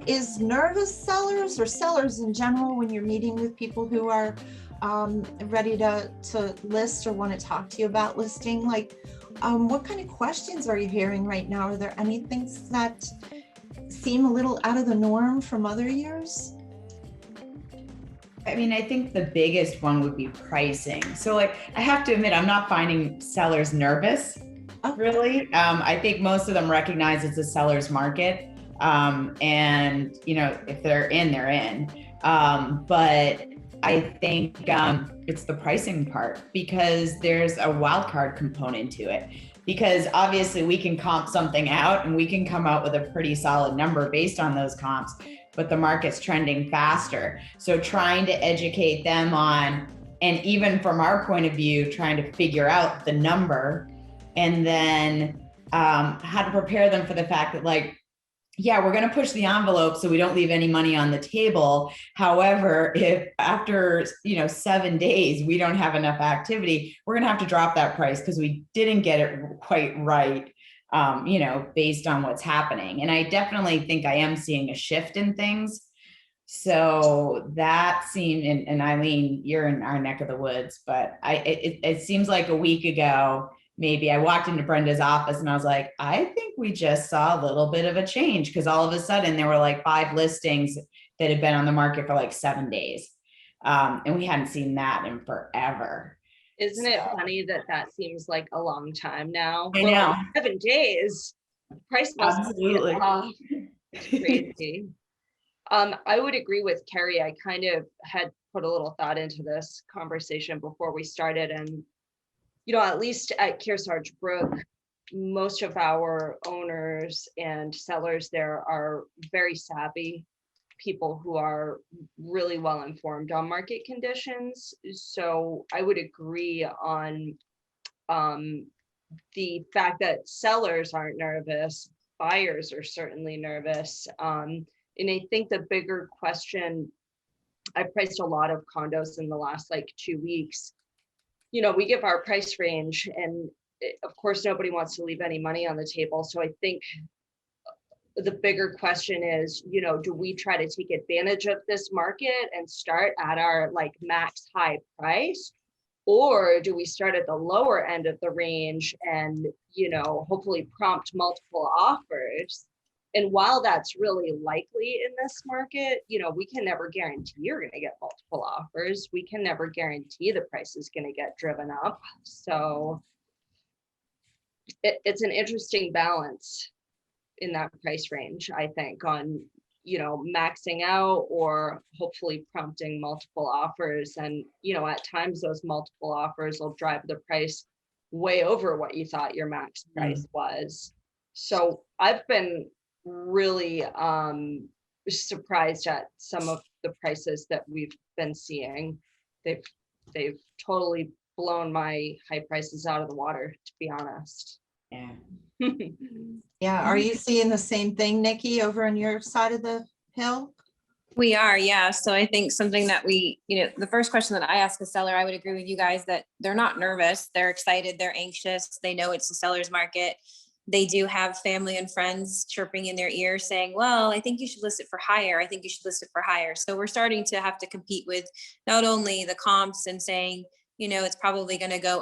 is nervous sellers or sellers in general, when you're meeting with people who are ready to list or want to talk to you about listing, like what kind of questions are you hearing right now? Are there any things that seem a little out of the norm from other years? I mean, I think the biggest one would be pricing. So like, I have to admit, I'm not finding sellers nervous, really. I think most of them recognize it's a seller's market. And, you know, if they're in, they're in. But I think it's the pricing part, because there's a wild card component to it. Because obviously we can comp something out and we can come out with a pretty solid number based on those comps, but the market's trending faster. So trying to educate them on, and even from our point of view, trying to figure out the number, and then how to prepare them for the fact that, like, yeah, we're going to push the envelope so we don't leave any money on the table. However, if after 7 days we don't have enough activity, we're going to have to drop that price because we didn't get it quite right, based on what's happening. And I definitely think I am seeing a shift in things. So that seemed, and Eileen, you're in our neck of the woods, but it seems like a week ago, maybe I walked into Brenda's office and I was like, I think we just saw a little bit of a change, because all of a sudden there were like 5 listings that had been on the market for like 7 days. And we hadn't seen that in forever. Isn't it funny that seems like a long time now? I know. Like 7 days. Price must Absolutely. It's crazy. I would agree with Kerry. I kind of had put a little thought into this conversation before we started, and at least at Kearsarge Brook, most of our owners and sellers there are very savvy people who are really well informed on market conditions. So I would agree on the fact that sellers aren't nervous, buyers are certainly nervous. And I think the bigger question, I priced a lot of condos in the last 2 weeks. We give our price range, and of course, nobody wants to leave any money on the table. So I think the bigger question is, do we try to take advantage of this market and start at our max high price? Or do we start at the lower end of the range and, hopefully prompt multiple offers? And while that's really likely in this market, we can never guarantee you're going to get multiple offers. We can never guarantee the price is going to get driven up. So it's an interesting balance in that price range, I think, on, maxing out or hopefully prompting multiple offers. And, at times those multiple offers will drive the price way over what you thought your max price was. So I've been really surprised at some of the prices that we've been seeing. They've totally blown my high prices out of the water, to be honest. Yeah. Yeah. Are you seeing the same thing, Nikki, over on your side of the hill? We are, yeah. So I think something that we, the first question that I ask a seller, I would agree with you guys that they're not nervous, they're excited, they're anxious, they know it's a seller's market. They do have family and friends chirping in their ear saying, well, I think you should list it for higher. I think you should list it for higher. So we're starting to have to compete with not only the comps and saying, it's probably going to go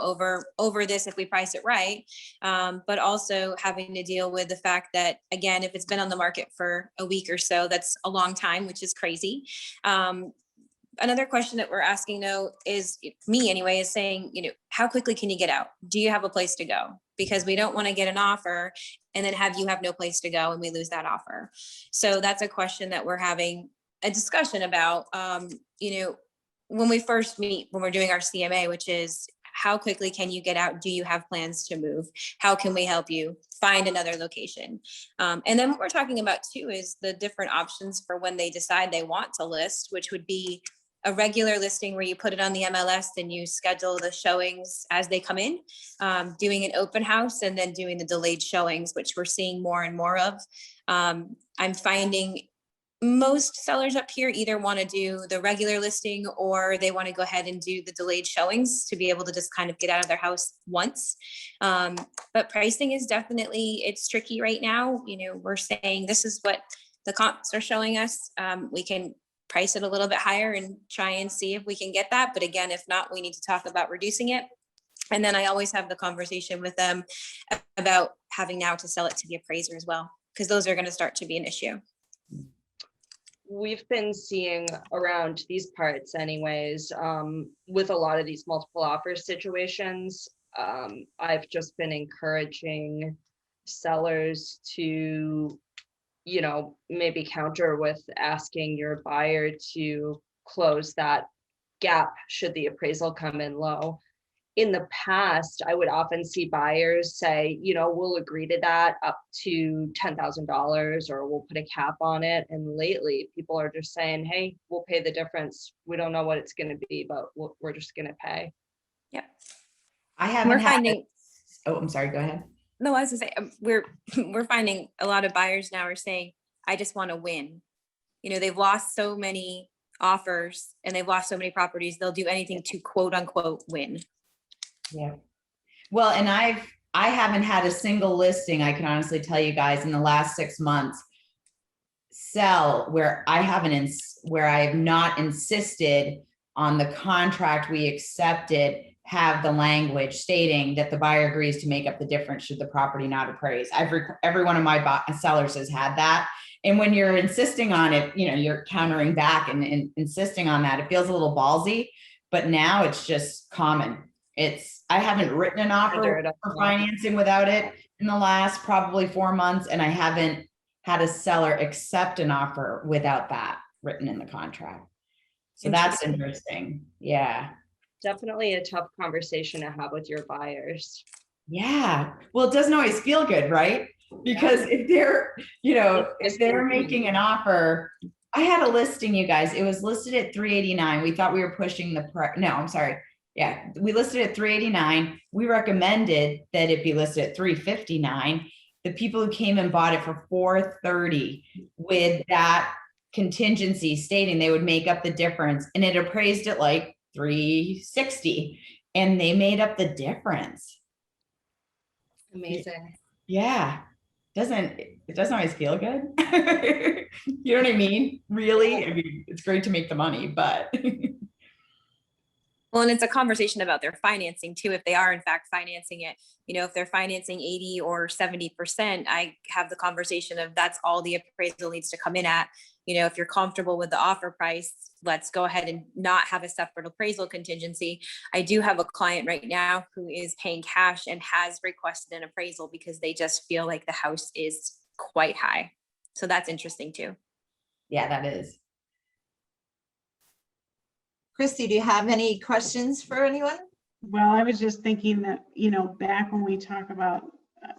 over this if we price it right, but also having to deal with the fact that, again, if it's been on the market for a week or so, that's a long time, which is crazy. Another question that we're asking though is, me anyway, is saying, how quickly can you get out? Do you have a place to go? Because we don't want to get an offer and then have no place to go and we lose that offer. So that's a question that we're having a discussion about, when we first meet, when we're doing our CMA, which is how quickly can you get out? Do you have plans to move? How can we help you find another location? And then what we're talking about too is the different options for when they decide they want to list, which would be a regular listing where you put it on the MLS and you schedule the showings as they come in, doing an open house, and then doing the delayed showings, which we're seeing more and more of. I'm finding most sellers up here either want to do the regular listing or they want to go ahead and do the delayed showings to be able to just kind of get out of their house once. But pricing is definitely, it's tricky right now. We're saying this is what the comps are showing us, we can price it a little bit higher and try and see if we can get that. But again, if not, we need to talk about reducing it. And then I always have the conversation with them about having now to sell it to the appraiser as well, because those are going to start to be an issue. We've been seeing around these parts anyways, with a lot of these multiple offer situations. I've just been encouraging sellers to, you know, maybe counter with asking your buyer to close that gap should the appraisal come in low. In the past, I would often see buyers say, you know, we'll agree to that up to $10,000 or we'll put a cap on it. And lately people are just saying, hey, we'll pay the difference. We don't know what it's going to be, but we're just going to pay. Yep. I haven't We're had finding, oh, I'm sorry, go ahead. no, I was gonna say, we're finding a lot of buyers now are saying, I just want to win. You know, they've lost so many offers and they've lost so many properties. They'll do anything to quote unquote win. Yeah. Well, and I haven't had a single listing, I can honestly tell you guys, in the last 6 months sell where I have not insisted on the contract we accepted have the language stating that the buyer agrees to make up the difference should the property not appraise. Every one of my sellers has had that. And when you're insisting on it, you know, you're countering back and insisting on that. It feels a little ballsy, but now it's just common. I haven't written an offer for financing without it in the last probably 4 months. And I haven't had a seller accept an offer without that written in the contract. So that's interesting. Yeah. Definitely a tough conversation to have with your buyers. Yeah. Well, it doesn't always feel good, right? Because if they're, you know, if they're making an offer, I had a listing, you guys, it was listed at 389. We thought we were pushing the price. No, I'm sorry. Yeah. We listed at 389. We recommended that it be listed at 359. The people who came and bought it for 430 with that contingency stating they would make up the difference, and it appraised at like 360 and they made up the difference. Amazing. Yeah. It doesn't always feel good. You know what I mean? Really? I mean, it's great to make the money, but well, and it's a conversation about their financing too. If they are in fact financing it, you know, if they're financing 80 or 70%, I have the conversation of that's all the appraisal needs to come in at. You know, if you're comfortable with the offer price, let's go ahead and not have a separate appraisal contingency. I do have a client right now who is paying cash and has requested an appraisal because they just feel like the house is quite high. So that's interesting too. yeah, that is. Chrissy, do you have any questions for anyone? Well, I was just thinking that, you know, back when we talk about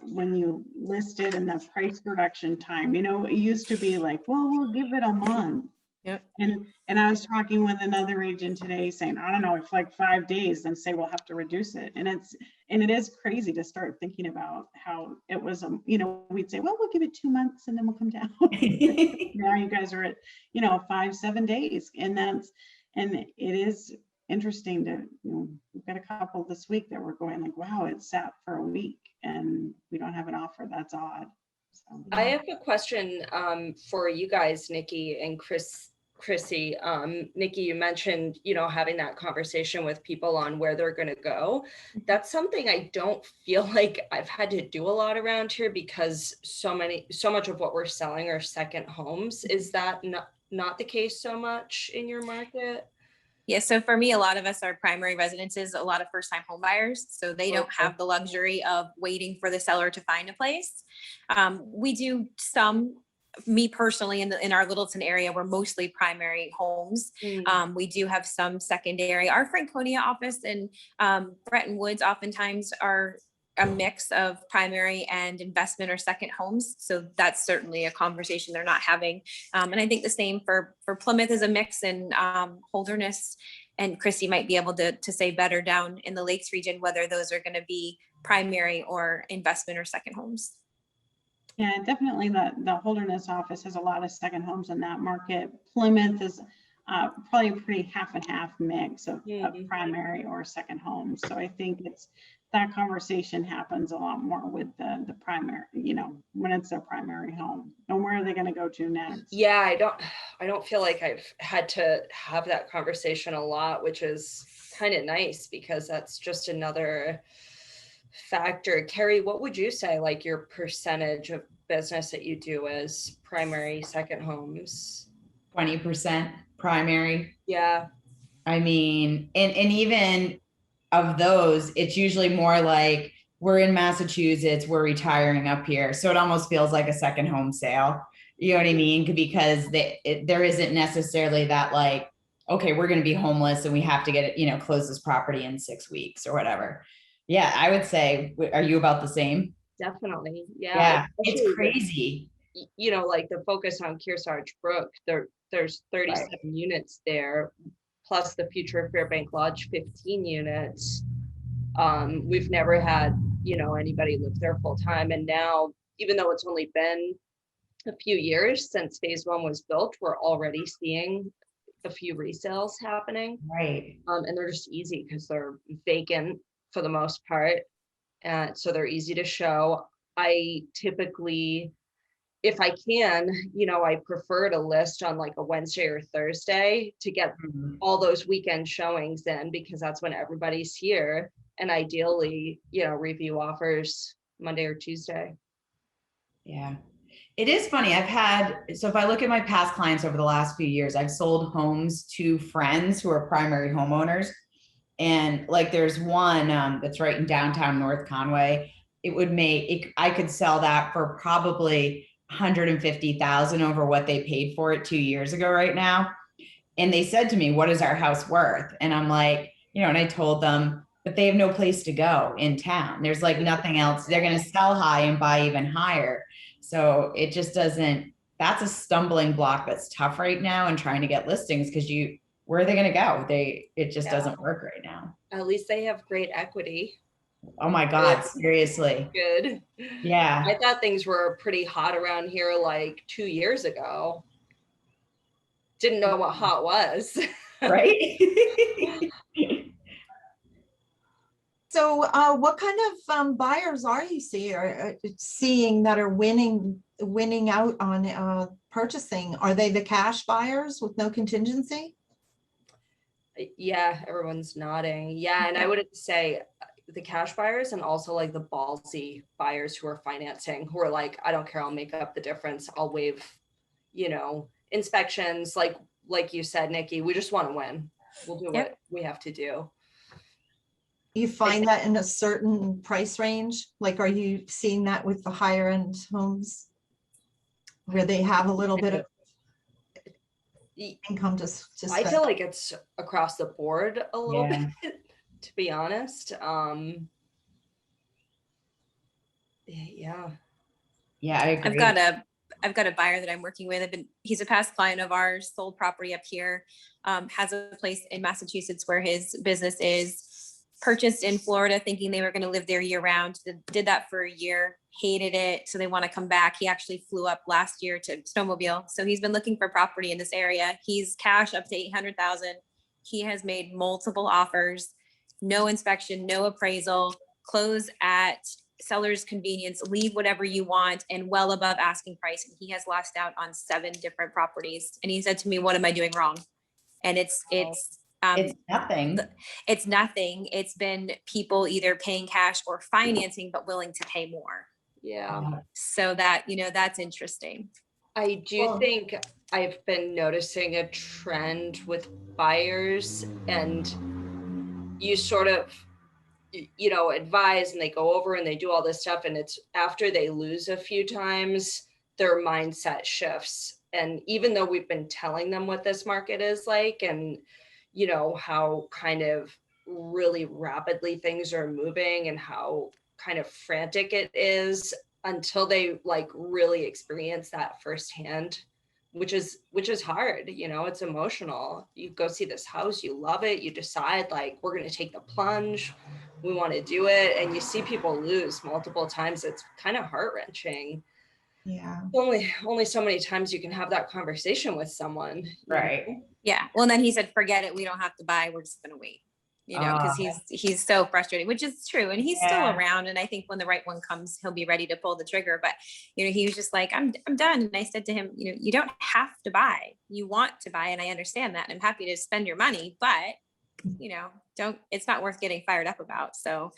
when you listed and the price reduction time, you know, it used to be like, well, we'll give it a month. Yep. And I was talking with another agent today saying, I don't know, if like 5 days, then say we'll have to reduce it. And it is crazy to start thinking about how it was, you know, we'd say, well, we'll give it 2 months and then we'll come down. Now you guys are at, you know, 5-7 days. And it is interesting to, you know, we've got a couple this week that we're going like, wow, it's sat for a week and we don't have an offer. That's odd. So, I have a question for you guys, Nikki and Chrissy. Nikki, you mentioned, you know, having that conversation with people on where they're going to go. That's something I don't feel like I've had to do a lot around here because so much of what we're selling are second homes. Is that not the case so much in your market? Yeah, so for me, a lot of us are primary residences, a lot of first-time home buyers, so they don't have the luxury of waiting for the seller to find a place. We do some, me personally, in our Littleton area, we're mostly primary homes. We do have some secondary. Our Franconia office and Bretton Woods oftentimes are a mix of primary and investment or second homes. So that's certainly a conversation they're not having. And I think the same for Plymouth is a mix, and Holderness and Chrissy might be able to say better down in the Lakes region, whether those are going to be primary or investment or second homes. yeah, definitely the Holderness office has a lot of second homes in that market. Plymouth is probably a pretty half and half mix of primary or second homes. So I think that conversation happens a lot more with the primary, you know, when it's their primary home. And where are they going to go to next? Yeah, I don't feel like I've had to have that conversation a lot, which is kind of nice because that's just another factor. Kerry, what would you say, like your percentage of business that you do as primary, second homes? 20% primary. Yeah. I mean, and even of those, it's usually more like we're in Massachusetts, we're retiring up here. So it almost feels like a second home sale. You know what I mean? Because there isn't necessarily that like, okay, we're going to be homeless and we have to get it, you know, close this property in 6 weeks or whatever. Yeah, I would say, are you about the same? Definitely. Yeah, Especially it's crazy. with, you know, like the focus on Kearsarge Brook, there's 37 units there, plus the future Fairbank Lodge 15 units. We've never had, you know, anybody live there full time. And now, even though it's only been a few years since phase one was built, we're already seeing a few resales happening. Right. And they're just easy because they're vacant for the most part. And so they're easy to show. I typically, if I can, you know, I prefer to list on like a Wednesday or Thursday to get all those weekend showings in, because that's when everybody's here. And ideally, you know, review offers Monday or Tuesday. Yeah. It is funny. So if I look at my past clients over the last few years, I've sold homes to friends who are primary homeowners. And like there's one that's right in downtown North Conway. I could sell that for probably 150,000 over what they paid for it 2 years ago right now. And they said to me, what is our house worth? And I'm like, you know, and I told them, but they have no place to go in town. There's like nothing else. They're going to sell high and buy even higher. So it just doesn't, that's a stumbling block that's tough right now and trying to get listings because where are they going to go? It just doesn't work right now. At least they have great equity. Oh my God, seriously. Good. Yeah. I thought things were pretty hot around here like 2 years ago. Didn't know what hot was. Right? So what kind of buyers are you seeing that are winning out on purchasing? Are they the cash buyers with no contingency? Yeah, everyone's nodding. Yeah, and I would say the cash buyers and also like the ballsy buyers who are financing, who are like, I don't care, I'll make up the difference. I'll waive, you know, inspections. Like you said, Nikki, we just want to win. We'll do what we have to do. You find that in a certain price range? Like, are you seeing that with the higher end homes where they have a little bit of income to spend? I feel like it's across the board a little bit, to be honest. Yeah. Yeah, I agree. I've got a buyer that I'm working with. He's a past client of ours, sold property up here, has a place in Massachusetts where his business is, purchased in Florida thinking they were going to live there year round. Did that for a year, hated it. So they want to come back. He actually flew up last year to snowmobile. So he's been looking for property in this area. He's cash up to 800,000. He has made multiple offers, no inspection, no appraisal, close at seller's convenience, leave whatever you want, and well above asking price. And he has lost out on 7 different properties. And he said to me, what am I doing wrong? And it's nothing. It's nothing. It's been people either paying cash or financing, but willing to pay more. Yeah. So that, you know, that's interesting. I do think I've been noticing a trend with buyers, and you sort of, you know, advise and they go over and they do all this stuff. And it's after they lose a few times, their mindset shifts. And even though we've been telling them what this market is like, and you know, how kind of really rapidly things are moving and how kind of frantic it is, until they like really experience that firsthand, which is hard. You know, it's emotional. You go see this house, you love it, you decide like, we're going to take the plunge, we want to do it. And you see people lose multiple times. It's kind of heart-wrenching. Yeah. Only so many times you can have that conversation with someone. Right. Know? Yeah. Well, then he said, forget it. We don't have to buy. We're just going to wait. you know, because he's so frustrated, which is true. And he's still Yeah. around. And I think when the right one comes, he'll be ready to pull the trigger. But, you know, he was just like, I'm done. And I said to him, you know, you don't have to buy. You want to buy. And I understand that. And I'm happy to spend your money, but, you know, it's not worth getting fired up about. So,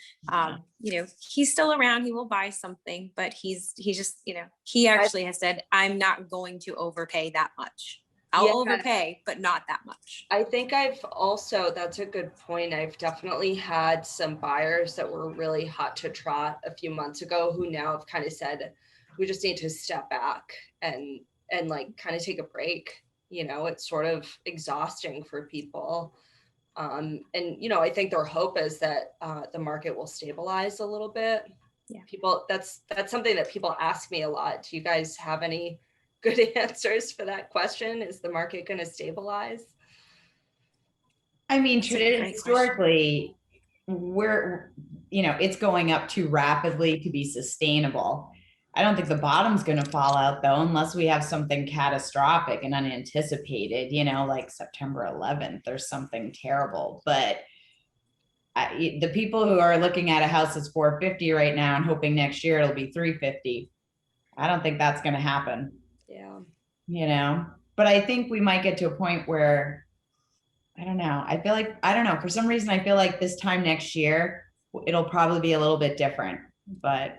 you know, he's still around. He will buy something, but he's just, you know, he actually has said, I'm not going to overpay that much. I'll overpay, but not that much. I think that's a good point. I've definitely had some buyers that were really hot to trot a few months ago who now have kind of said, we just need to step back and like kind of take a break. You know, it's sort of exhausting for people. And, you know, I think their hope is that the market will stabilize a little bit. Yeah. That's something that people ask me a lot. Do you guys have any good answers for that question? Is the market going to stabilize? I mean, great historically, we're, you know, it's going up too rapidly to be sustainable. I don't think the bottom's going to fall out though, unless we have something catastrophic and unanticipated, you know, like September 11th or something terrible. But the people who are looking at a house that's 450 right now and hoping next year it'll be 350, I don't think that's going to happen. Yeah. You know, but I think we might get to a point where, I don't know. I feel like, I don't know, for some reason, I feel like this time next year, it'll probably be a little bit different, but.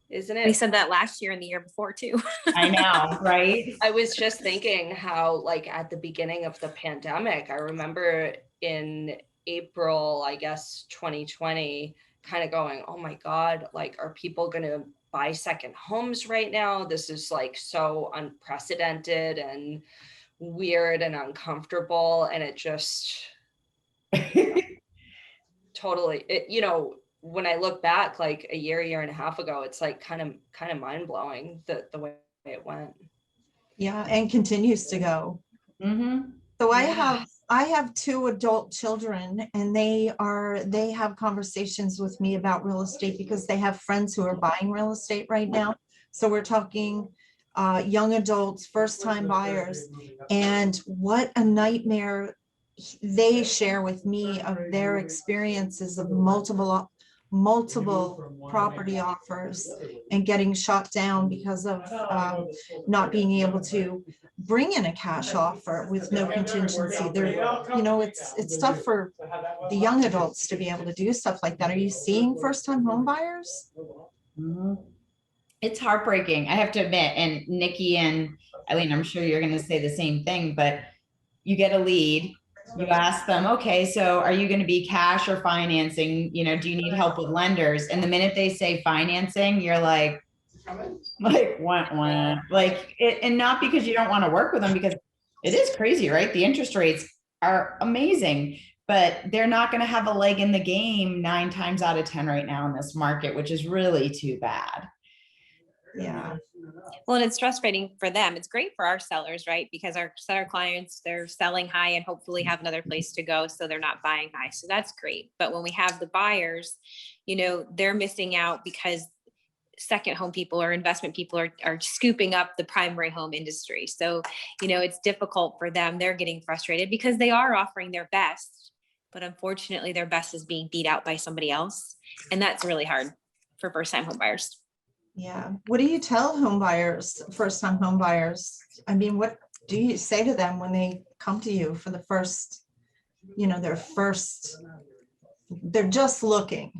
Isn't it? We said that last year and the year before too. I know, right? I was just thinking how, like, at the beginning of the pandemic, I remember in April, I guess, 2020, kind of going, oh my God, like, are people going to buy second homes right now? This is like so unprecedented and weird and uncomfortable. And it just totally, you know, when I look back like a year and a half ago, it's like kind of mind blowing the way it went. Yeah, and continues to go. Mm-hmm. So I have 2 adult children, and they have conversations with me about real estate because they have friends who are buying real estate right now. So we're talking young adults, first time buyers, and what a nightmare they share with me of their experiences of multiple property offers and getting shot down because of not being able to bring in a cash offer with no contingency. There, you know, it's tough for the young adults to be able to do stuff like that. Are you seeing first-time home buyers? Mm-hmm. It's heartbreaking, I have to admit. And Nikki and Eileen, I'm sure you're going to say the same thing, but you get a lead. You ask them, okay, so are you going to be cash or financing? You know, do you need help with lenders? And the minute they say financing, you're like wah. Like it, and not because you don't want to work with them, because it is crazy, right? The interest rates are amazing, but they're not going to have a leg in the game 9 times out of 10 right now in this market, which is really too bad. Yeah. Well, and it's frustrating for them. It's great for our sellers, right? Because our seller clients, they're selling high and hopefully have another place to go. So they're not buying high. So that's great. But when we have the buyers, you know, they're missing out because second home people or investment people are scooping up the primary home industry. So, you know, it's difficult for them. They're getting frustrated because they are offering their best, but unfortunately their best is being beat out by somebody else. And that's really hard for first-time home buyers. Yeah. What do you tell home buyers, first-time home buyers? I mean, what do you say to them when they come to you for the first, you know, they're just looking?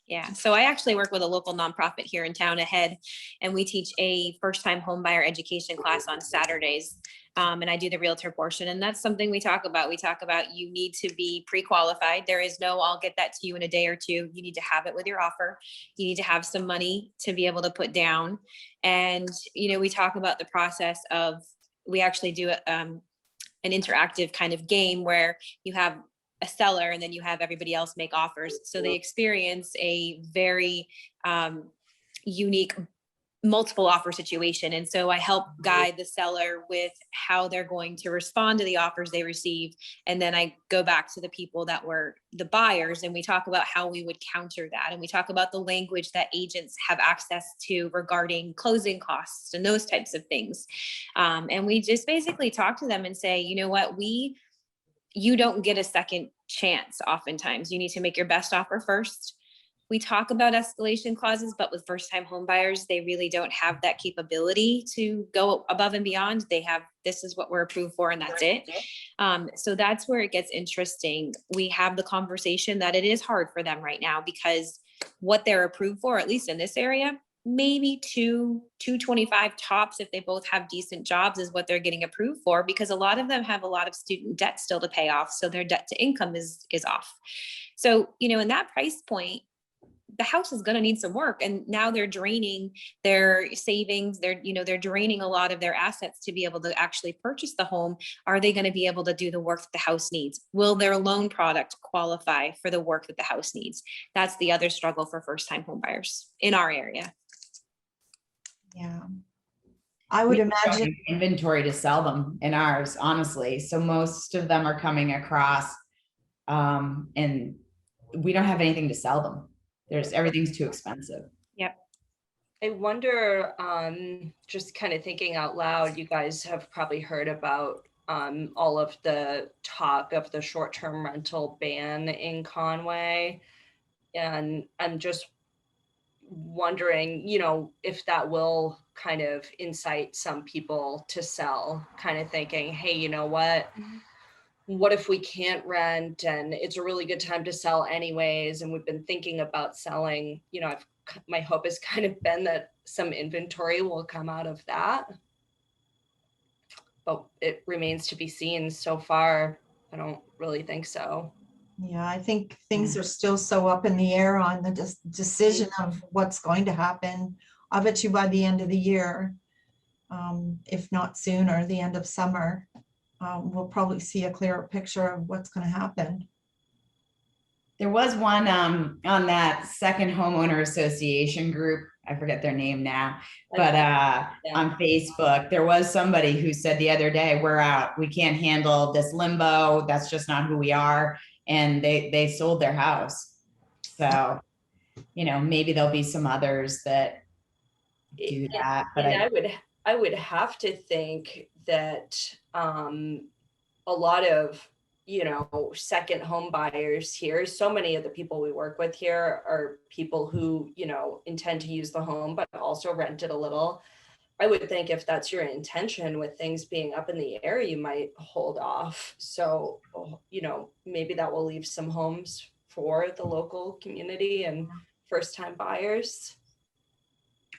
Yeah. So I actually work with a local nonprofit here in town, Ahead, and we teach a first-time home buyer education class on Saturdays. And I do the realtor portion. And that's something we talk about. We talk about you need to be pre-qualified. There is no, I'll get that to you in a day or two. You need to have it with your offer. You need to have some money to be able to put down. And, you know, we talk about the process of, we actually do an interactive kind of game where you have a seller and then you have everybody else make offers. So they experience a very unique multiple offer situation. And so I help guide the seller with how they're going to respond to the offers they receive. And then I go back to the people that were the buyers and we talk about how we would counter that. And we talk about the language that agents have access to regarding closing costs and those types of things. And we just basically talk to them and say, you know what, you don't get a second chance. Oftentimes you need to make your best offer first. We talk about escalation clauses, but with first-time home buyers, they really don't have that capability to go above and beyond. They have, this is what we're approved for, and that's it. So that's where it gets interesting. We have the conversation that it is hard for them right now because what they're approved for, at least in this area, maybe 225 tops if they both have decent jobs is what they're getting approved for, because a lot of them have a lot of student debt still to pay off. So their debt to income is off. So, in that price point, the house is going to need some work. And now they're draining their savings. They're draining a lot of their assets to be able to actually purchase the home. Are they going to be able to do the work that the house needs? Will their loan product qualify for the work that the house needs? That's the other struggle for first-time home buyers in our area. Yeah. I would imagine inventory to sell them in ours, honestly. So most of them are coming across, and we don't have anything to sell them. Everything's too expensive. Yep. I wonder, just kind of thinking out loud, you guys have probably heard about all of the talk of the short-term rental ban in Conway. And I'm just wondering, if that will kind of incite some people to sell, kind of thinking, hey, you know what if we can't rent and it's a really good time to sell anyways? And we've been thinking about selling, my hope has kind of been that some inventory will come out of that. But it remains to be seen. So far, I don't really think so. Yeah, I think things are still so up in the air on the decision of what's going to happen. I bet you by the end of the year, if not sooner, the end of summer, we'll probably see a clearer picture of what's going to happen. There was one on that second homeowner association group. I forget their name now, but on Facebook, there was somebody who said the other day, we're out. We can't handle this limbo. That's just not who we are. And they sold their house. So, maybe there'll be some others that do that. But I would have to think that a lot of second home buyers here, so many of the people we work with here are people who intend to use the home but also rent it a little. I would think if that's your intention with things being up in the air, you might hold off. So maybe that will leave some homes for the local community and first-time buyers.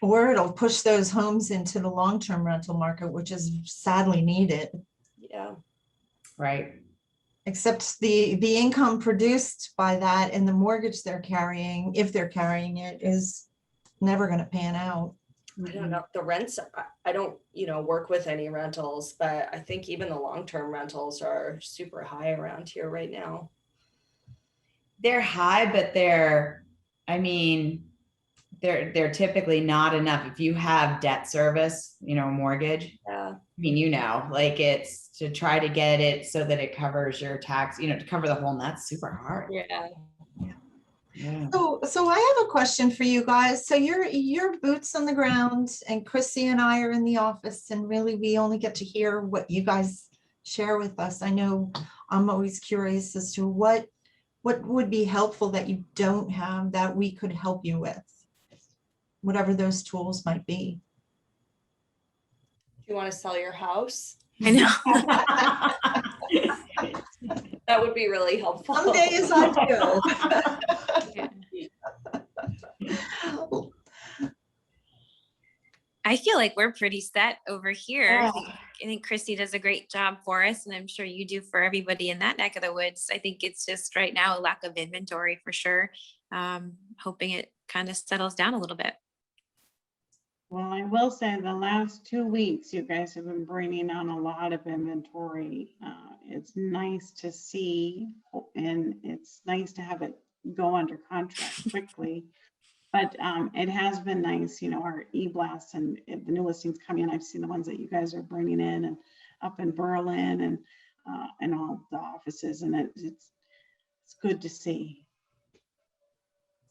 Or it'll push those homes into the long-term rental market, which is sadly needed. Yeah. Right. Except the income produced by that and the mortgage they're carrying, if they're carrying it, is never going to pan out. I don't know. The rents, I don't, work with any rentals, but I think even the long-term rentals are super high around here right now. They're high, but they're typically not enough. If you have debt service, mortgage, it's to try to get it so that it covers your tax, to cover the whole, that's super hard. Yeah. Yeah. So I have a question for you guys. So you're boots on the ground, and Chrissy and I are in the office, and really we only get to hear what you guys share with us. I know I'm always curious as to what would be helpful that you don't have that we could help you with, whatever those tools might be. Do you want to sell your house? I know. That would be really helpful. Some days I do. I feel like we're pretty set over here. Yeah. I think Chrissy does a great job for us, and I'm sure you do for everybody in that neck of the woods. I think it's just right now a lack of inventory for sure. Hoping it kind of settles down a little bit. Well, I will say the last 2 weeks, you guys have been bringing on a lot of inventory. It's nice to see, and it's nice to have it go under contract quickly. But it has been nice, our e-blasts and the new listings coming in. I've seen the ones that you guys are bringing in and up in Berlin and all the offices, and it's good to see.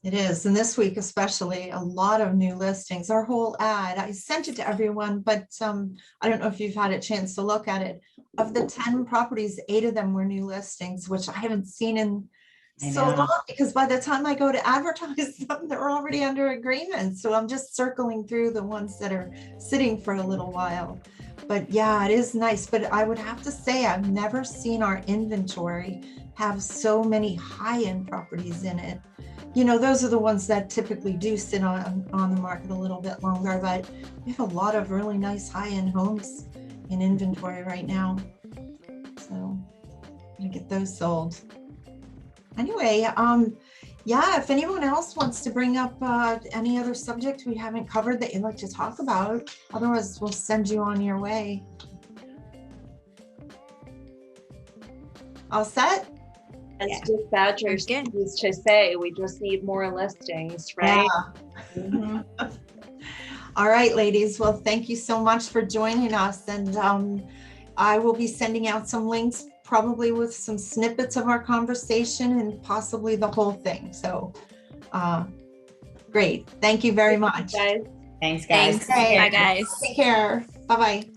It is, and this week especially, a lot of new listings. Our whole ad, I sent it to everyone, but I don't know if you've had a chance to look at it. of the 10 properties, 8 of them were new listings, which I haven't seen in I so know. long, because by the time I go to advertise them, they're already under agreement. So I'm just circling through the ones that are sitting for a little while. But yeah, it is nice. But I would have to say, I've never seen our inventory have so many high-end properties in it. You know, those are the ones that typically do sit on the market a little bit longer, but we have a lot of really nice high-end homes in inventory right now. So I'm gonna get those sold. Anyway, yeah, if anyone else wants to bring up any other subject we haven't covered that you'd like to talk about, otherwise we'll send you on your way. All set? As Yeah. dispatchers Good. used to say, we just need more listings, right? Yeah. Mhm. All right, ladies. Well, thank you so much for joining us. And I will be sending out some links, probably with some snippets of our conversation and possibly the whole thing. So great. Thank you very much. Guys. Thanks, guys. Thanks. Bye, guys. Take care. Bye-bye.